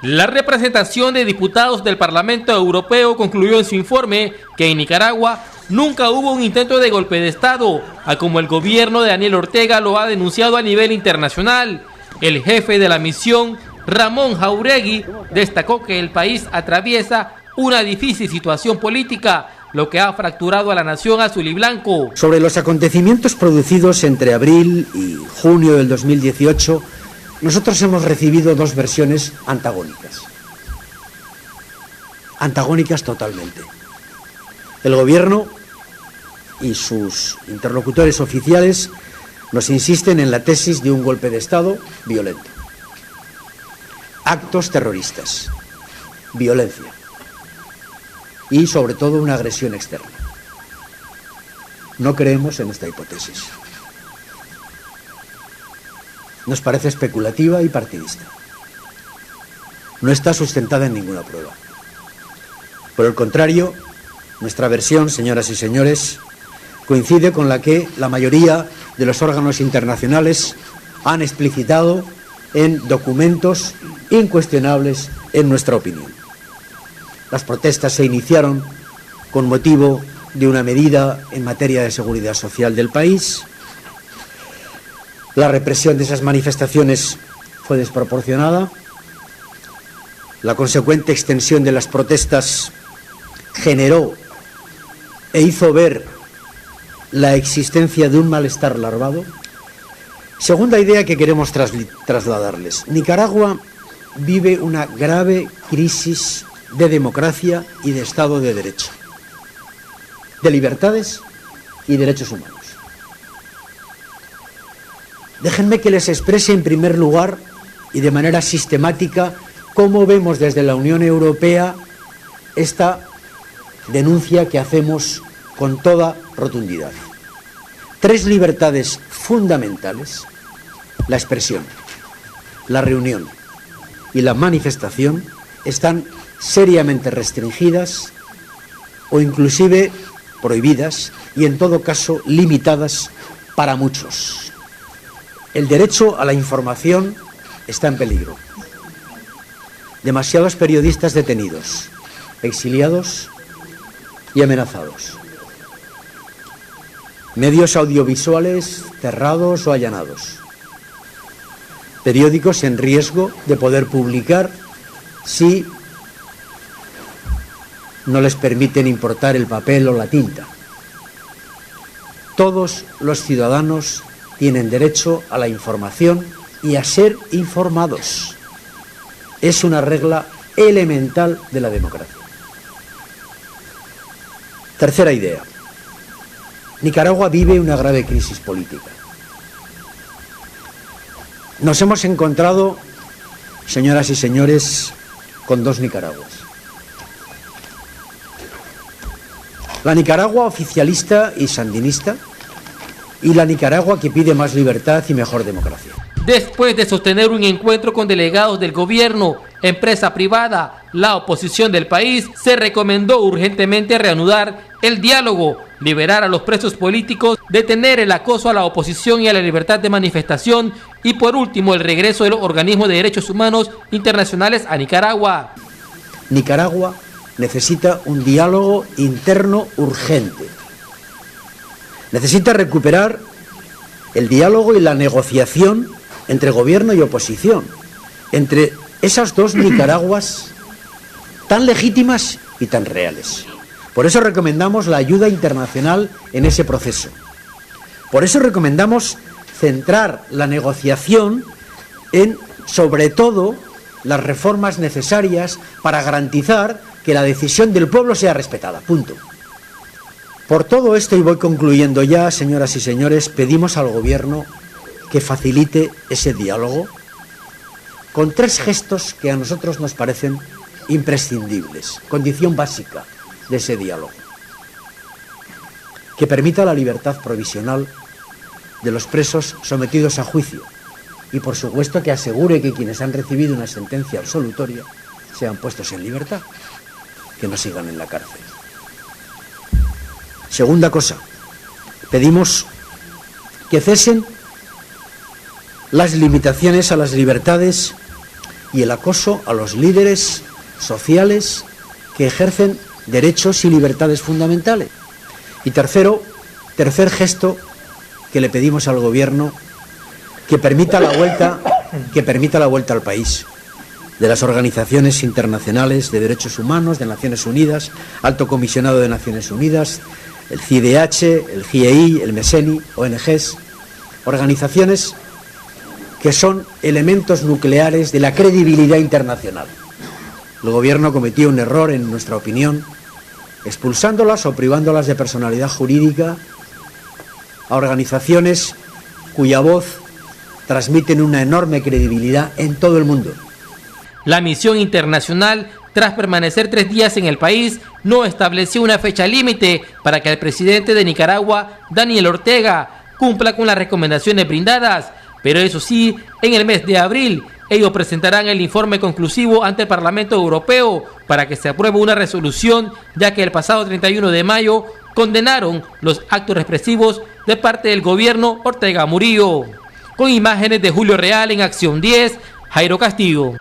La representación de diputados del Parlamento Europeo concluyó en su informe que en Nicaragua nunca hubo un intento de golpe de Estado, a como el gobierno de Daniel Ortega lo ha denunciado a nivel internacional. El jefe de la misión, Ramón Jáuregui, destacó que el país atraviesa una difícil situación política, lo que ha fracturado a la nación azul y blanco. Sobre los acontecimientos producidos entre abril y junio del 2018, nosotros hemos recibido dos versiones antagónicas. Antagónicas totalmente. El gobierno y sus interlocutores oficiales nos insisten en la tesis de un golpe de Estado violento. Actos terroristas, violencia y sobre todo una agresión externa. No creemos en esta hipótesis. Nos parece especulativa y partidista. No está sustentada en ninguna prueba. Por el contrario, nuestra versión, señoras y señores, coincide con la que la mayoría de los órganos internacionales han explicitado en documentos incuestionables en nuestra opinión. Las protestas se iniciaron con motivo de una medida en materia de seguridad social del país. La represión de esas manifestaciones fue desproporcionada. La consecuente extensión de las protestas generó e hizo ver la existencia de un malestar larvado. Segunda idea que queremos trasladarles. Nicaragua vive una grave crisis de democracia y de Estado de Derecho, de libertades y derechos humanos. Déjenme que les exprese en primer lugar y de manera sistemática cómo vemos desde la Unión Europea esta denuncia que hacemos con toda rotundidad. Tres libertades fundamentales: la expresión, la reunión y la manifestación, están seriamente restringidas o inclusive prohibidas y en todo caso limitadas para muchos. El derecho a la información está en peligro. Demasiados periodistas detenidos, exiliados y amenazados. Medios audiovisuales cerrados o allanados. Periódicos en riesgo de poder publicar si no les permiten importar el papel o la tinta. Todos los ciudadanos tienen derecho a la información y a ser informados. Es una regla elemental de la democracia. Tercera idea. Nicaragua vive una grave crisis política. Nos hemos encontrado, señoras y señores, con dos Nicaraguas. La Nicaragua oficialista y sandinista y la Nicaragua que pide más libertad y mejor democracia. Después de sostener un encuentro con delegados del gobierno, empresa privada, la oposición del país, se recomendó urgentemente reanudar el diálogo, liberar a los presos políticos, detener el acoso a la oposición y a la libertad de manifestación y por último el regreso de los organismos de derechos humanos internacionales a Nicaragua. Nicaragua necesita un diálogo interno urgente. Necesita recuperar el diálogo y la negociación entre gobierno y oposición, entre esas dos Nicaraguas tan legítimas y tan reales. Por eso recomendamos la ayuda internacional en ese proceso. Por eso recomendamos centrar la negociación en, sobre todo, las reformas necesarias para garantizar que la decisión del pueblo sea respetada. Punto. Por todo esto, y voy concluyendo ya, señoras y señores, pedimos al gobierno que facilite ese diálogo con tres gestos que a nosotros nos parecen imprescindibles, condición básica de ese diálogo. Que permita la libertad provisional de los presos sometidos a juicio y, por supuesto, que asegure que quienes han recibido una sentencia absolutoria sean puestos en libertad, que no sigan en la cárcel. Segunda cosa, pedimos que cesen las limitaciones a las libertades y el acoso a los líderes sociales que ejercen derechos y libertades fundamentales. Y tercer gesto que le pedimos al Gobierno, que permita la vuelta al país de las organizaciones internacionales de derechos humanos, de Naciones Unidas, Alto Comisionado de Naciones Unidas, el CIDH, el GIEI, el MESENI, ONGs, organizaciones que son elementos nucleares de la credibilidad internacional. El Gobierno cometió un error, en nuestra opinión, expulsándolas o privándolas de personalidad jurídica a organizaciones cuya voz transmiten una enorme credibilidad en todo el mundo. La misión internacional, tras permanecer 3 días en el país, no estableció una fecha límite para que el presidente de Nicaragua, Daniel Ortega, cumpla con las recomendaciones brindadas, pero eso sí, en el mes de abril, ellos presentarán el informe conclusivo ante el Parlamento Europeo para que se apruebe una resolución, ya que el pasado 31 de mayo condenaron los actos represivos de parte del gobierno Ortega Murillo. Con imágenes de Julio Real en Acción 10, Jairo Castillo.